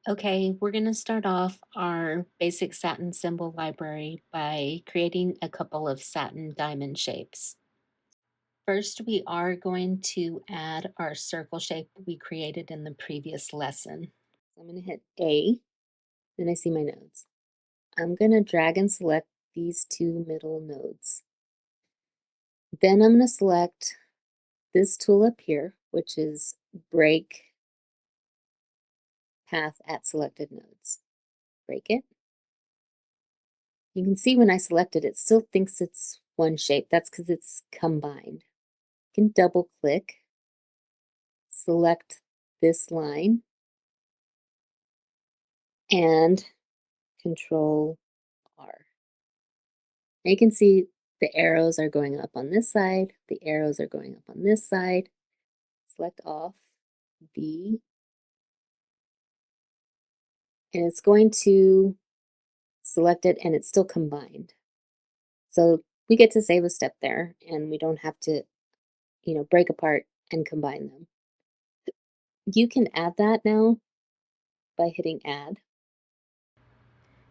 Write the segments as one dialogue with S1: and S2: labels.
S1: Okay, we're going to start off our basic satin symbol library by creating a couple of satin diamond shapes. First, we are going to add our circle shape we created in the previous lesson. So I'm going to hit A, then I see my nodes. I'm going to drag and select these two middle nodes. Then I'm going to select this tool up here, which is Break Path at Selected Nodes. Break it. You can see when I select it, it still thinks it's one shape. That's because it's combined. You can double click, select this line, and Control R. Now you can see the arrows are going up on this side, the arrows are going up on this side. Select off, B, and it's going to select it and it's still combined. So we get to save a step there and we don't have to, break apart and combine them. You can add that now by hitting add.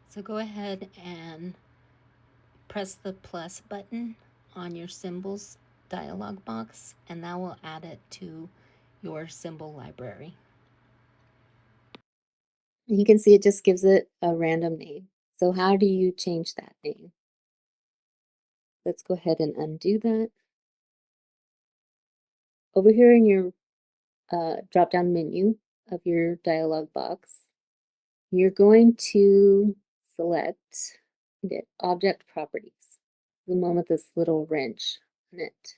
S1: So go ahead and press the plus button on your symbols dialog box, and that will add it to your symbol library. You can see it just gives it a random name. So how do you change that name? Let's go ahead and undo that. Over here in your drop-down menu of your dialog box, you're going to select Object Properties, the one with this little wrench on it.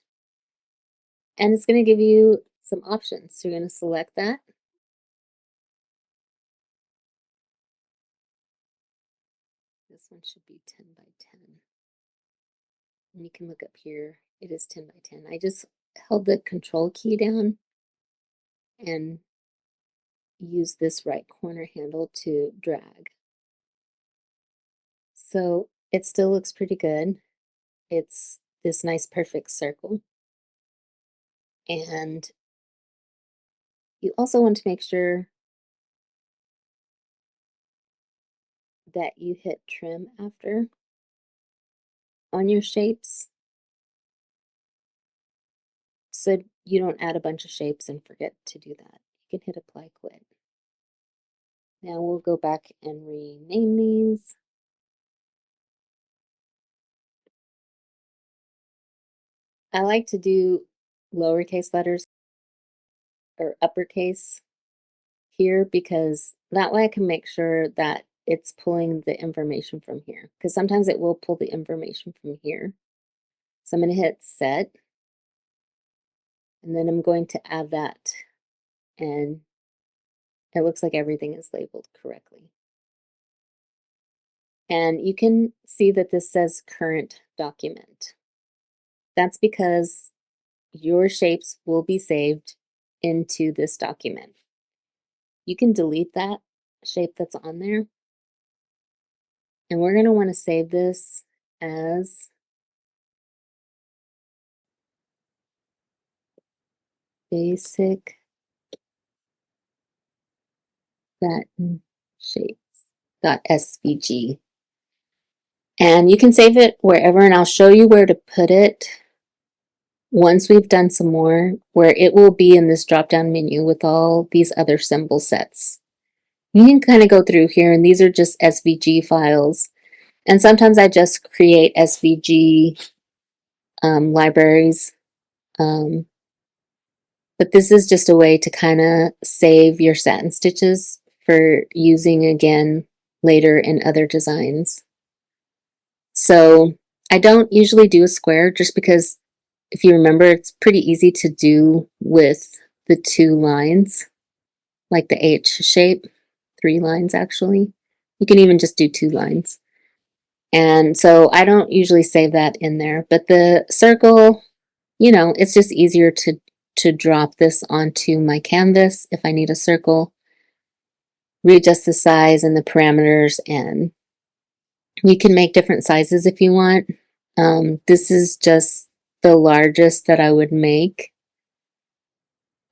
S1: And it's going to give you some options. So you're going to select that. This one should be 10 by 10. And you can look up here, it is 10 by 10. I just held the control key down and use this right corner handle to drag. So it still looks pretty good. It's this nice perfect circle. And you also want to make sure that you hit trim after on your shapes so you don't add a bunch of shapes and forget to do that. You can hit apply quit. Now we'll go back and rename these. I like to do lowercase letters or uppercase here because that way I can make sure that it's pulling the information from here, because sometimes it will pull the information from here. So I'm going to hit set, and then I'm going to add that, and it looks like everything is labeled correctly. And you can see that this says current document. That's because your shapes will be saved into this document. You can delete that shape that's on there. And we're going to want to save this as basic satin shapes.svg. And you can save it wherever, and I'll show you where to put it once we've done some more, where it will be in this drop-down menu with all these other symbol sets. You can kind of go through here, and these are just SVG files. And sometimes I just create SVG libraries. But this is just a way to kind of save your satin stitches for using again later in other designs. So I don't usually do a square just because if you remember, it's pretty easy to do with the 2 lines, like the H shape, 3 lines actually. You can even just do 2 lines. And so I don't usually save that in there, but the circle, it's just easier to drop this onto my canvas if I need a circle, readjust the size and the parameters, and you can make different sizes if you want. This is just the largest that I would make.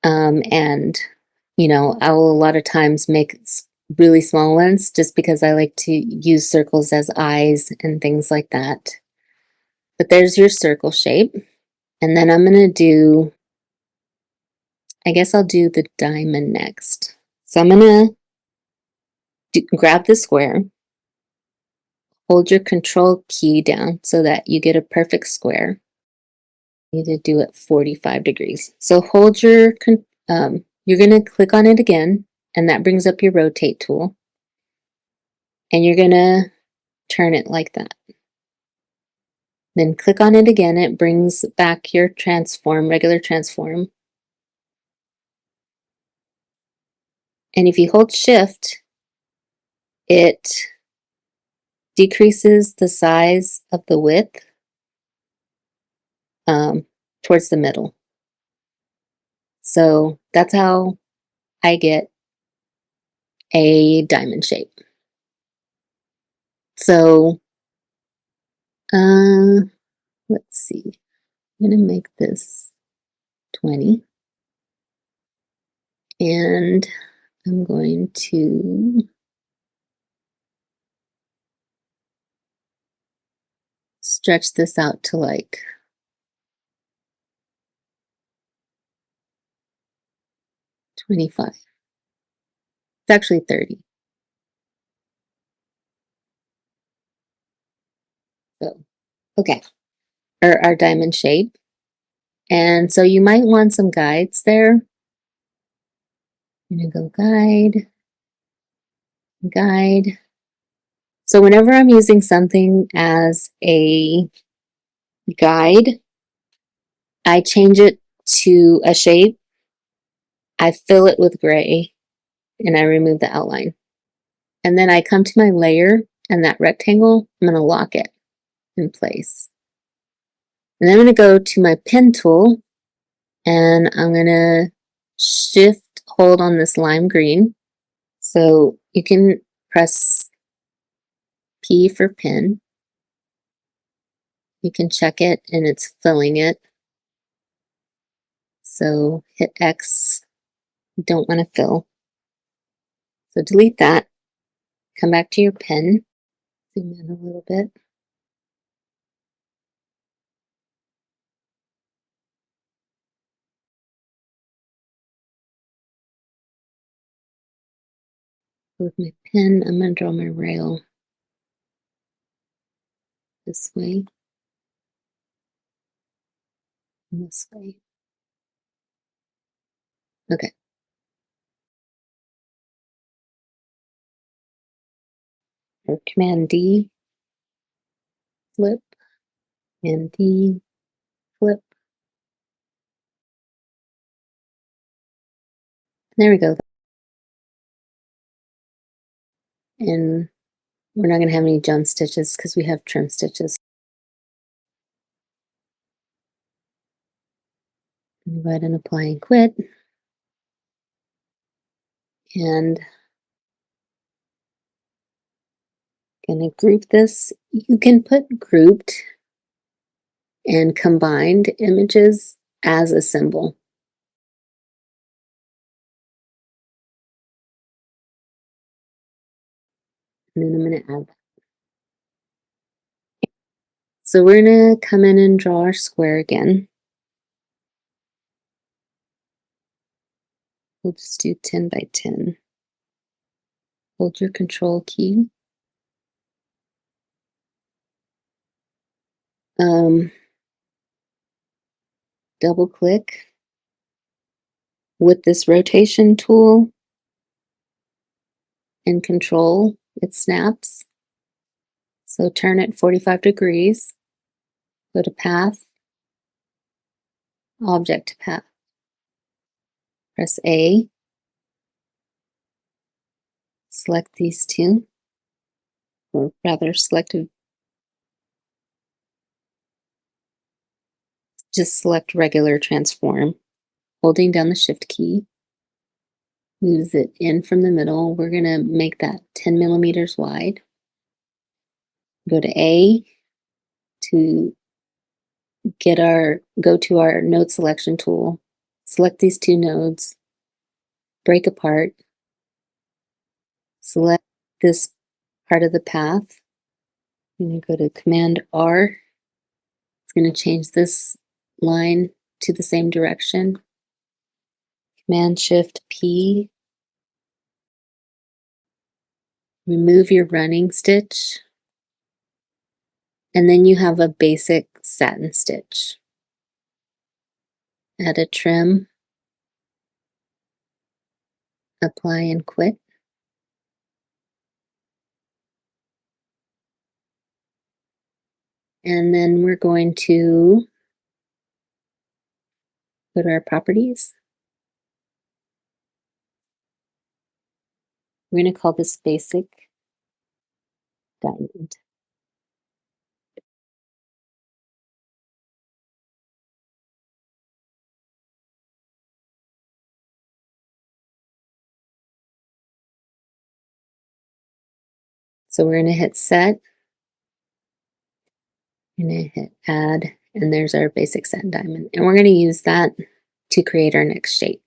S1: And I will a lot of times make really small ones just because I like to use circles as eyes and things like that. But there's your circle shape. And then I'm going to do, I guess I'll do the diamond next. So I'm going to grab the square, hold your control key down so that you get a perfect square. You need to do it 45 degrees. So hold your, you're going to click on it again, and that brings up your rotate tool. And you're going to turn it like that. Then click on it again, it brings back your transform, regular transform. And if you hold shift, it decreases the size of the width towards the middle. So that's how I get a diamond shape. So let's see, I'm gonna make this 20, and I'm going to stretch this out to like 25. It's actually 30. So, okay, our diamond shape. And so you might want some guides there. I'm gonna go guide, guide. So whenever I'm using something as a guide, I change it to a shape, I fill it with gray, and I remove the outline. And then I come to my layer, and that rectangle, I'm gonna lock it in place. And then I'm gonna go to my pen tool, and I'm gonna shift hold on this lime green. So you can press P for pen. You can check it and it's filling it. So hit X, you don't want to fill. So delete that, come back to your pen, zoom in a little bit. With my pen, I'm going to draw my rail this way, and this way. Okay. Or Command D, flip, and D, flip. There we go. And we're not going to have any jump stitches because we have trim stitches. Go ahead and apply and quit. And gonna group this. You can put grouped and combined images as a symbol. And then I'm going to add that. So we're going to come in and draw our square again. We'll just do 10 by 10. Hold your control key. Double click with this rotation tool and control, it snaps. So turn it 45 degrees, go to path, object path. Press A, select these two, or rather just select regular transform. Holding down the shift key, moves it in from the middle. We're going to make that 10 millimeters wide. Go to A to go to our node selection tool. Select these two nodes, break apart, select this part of the path. I'm going to go to Command R. It's going to change this line to the same direction. Command Shift P. Remove your running stitch. And then you have a basic satin stitch. Add a trim. Apply and quit. And then we're going to go to our properties. We're going to call this basic diamond. So we're going to hit set. We're going to hit add, and there's our basic satin diamond. And we're going to use that to create our next shape.